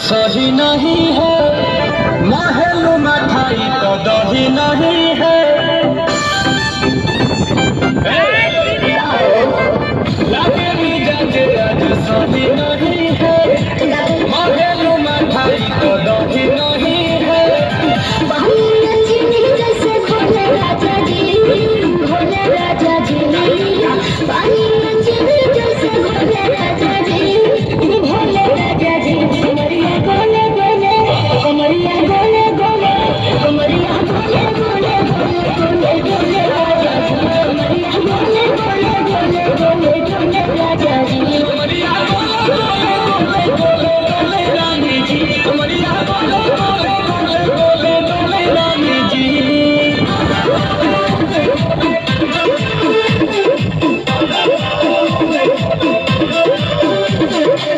सही नहीं है, महल मठाई तो दही नहीं है। लगे मिजाज आज सही नहीं है, महल मठाई तो दही नहीं है। भोले राजा जी भोले राजा जी पानी जैसे भोले राजा जी भोले राजा जी कमरिया गोले गोले कमरिया गोले गोले कमरिया गोले गोले गोले गोले राजा जी कमरिया गोले गोले गोले गोले गोले राजा जी कमरिया गोले गोले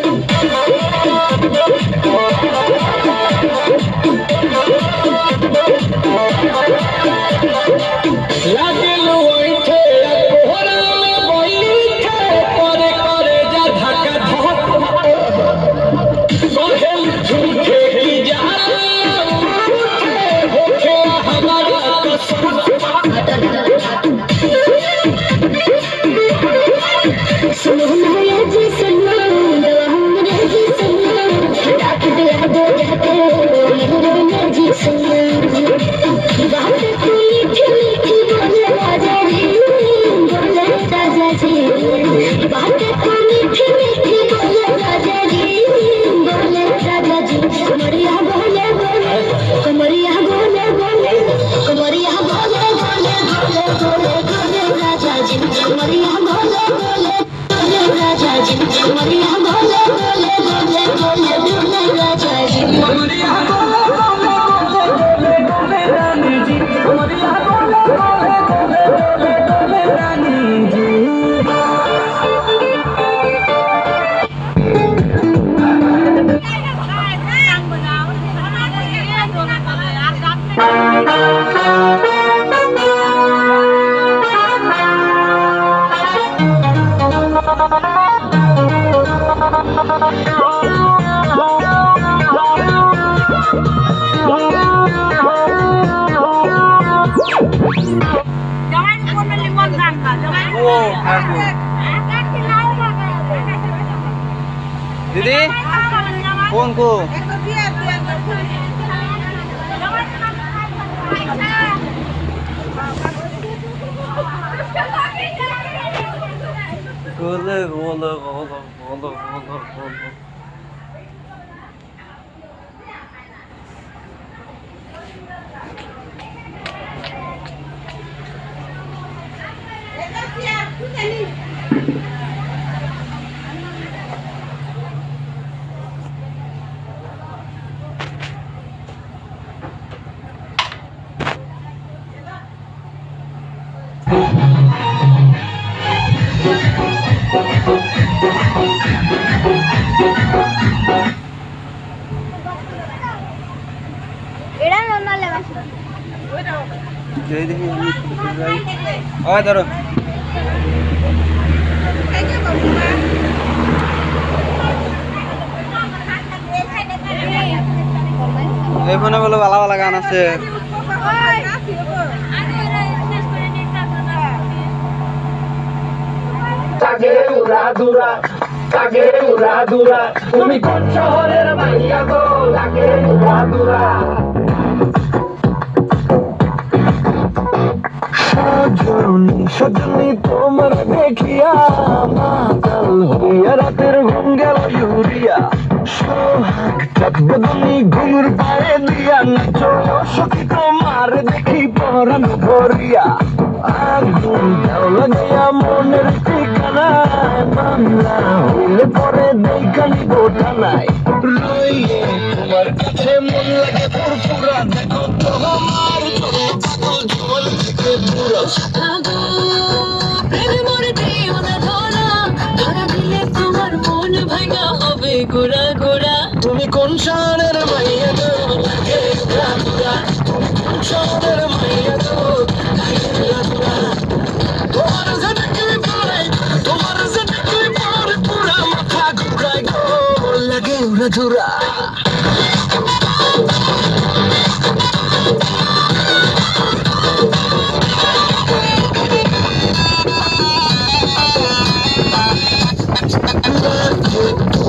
गोले गोले रानी जी कमरिया गोले गोले गोले गोले गोले रानी जी। दीदी फोन को गोले गोले गोले गोले गोले ধরো এই ফোনে বলো ভালো ভালো গান আছে। তুমি কোন শহরের মাইয়া গো লাগে উড়া দুরা সজনী তোমার দেখিয়া মাতাল হইয়া রাতের ঘুম গেল ইউরিয়া সোহাগ চাঁদবদনী ঘুমুর পায়ে দিয়া নাচো সখী তোমার দেখি পরাণ ভরিয়া আগুন দাও লাগাইয়া মনের ঠিকানায় মামলা হইলে পরে দেখানি বোঠানায় রইলে তোমার কাছে মন লাগে ফুরফুরা দেখো তোমার জল থেকে পুরো প্রেমে মরে দিও না ধরা ধরা দিলে তোমার মন ভাঙা হবে গোড়া গোড়া। তুমি কোন শহরের মাইয়া গো লাগে গোড়া গোড়া তুমি কোন শহরের মাইয়া গো লাগে গোড়া গোড়া তোমার জনকে পড়ে পুরা মাথা ঘুরায় গো লাগে উড়াধুরা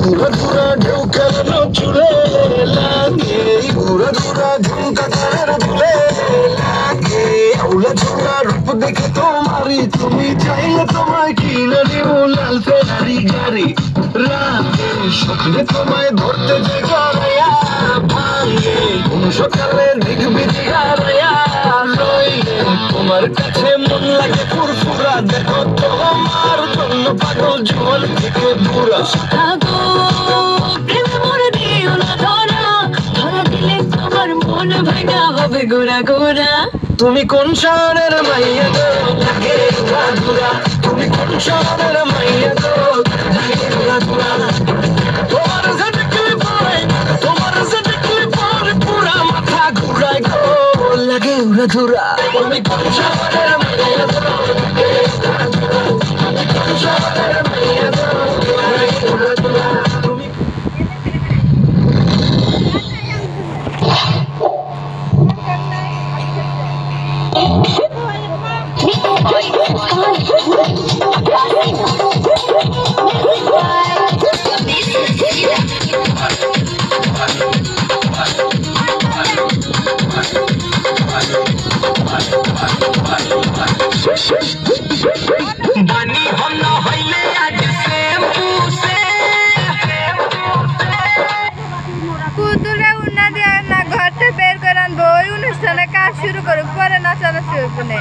উড়াধুরা ঢেউ খেলানো চুলে লাগে উড়াধুরা ঝুমকা কানের দুলে লাগে উড়াধুরা রূপ দেখে তোমারই তুমি চাইলে তোমায় কিনে নিব লাল ফেরারি গাড়ি রাতে স্বপ্নে তোমায় ধরতে যে গড়াইয়া ভাঙে কোন সকালে দেখবি হারাইয়া রইলে তোমার কাছে মন লাগে ফুরফুরা দেখো তোমার জন্য পাগল জীবন থেকে বুড়া আগো প্রেমে মরে দিও না ধরা ধরা দিলে তোমার মন ভাঙা হবে গোড়া গোড়া তুমি কোন শহরের মাইয়া গো লাগে উড়াধুরা তুমি কোন শহরের মাইয়া গো লাগে উড়াধুরা তোমার দেখলে পরে পুরা মাথা ঘুরায় গো লাগে উড়াধুরা তুমি কোন শহরের মাইয়া গো লাগে উড়াধুরা তুমি কোন শহরের মাইয়া গো লাগে উড়াধুরা তুমি বানি হল হইলে আজ পুষে পুতুলে উন্না দিয়ে না ঘরতে বের করে আনবো ওই অনুষ্ঠানে কাজ শুরু করুক পরে নাচানাচি হবে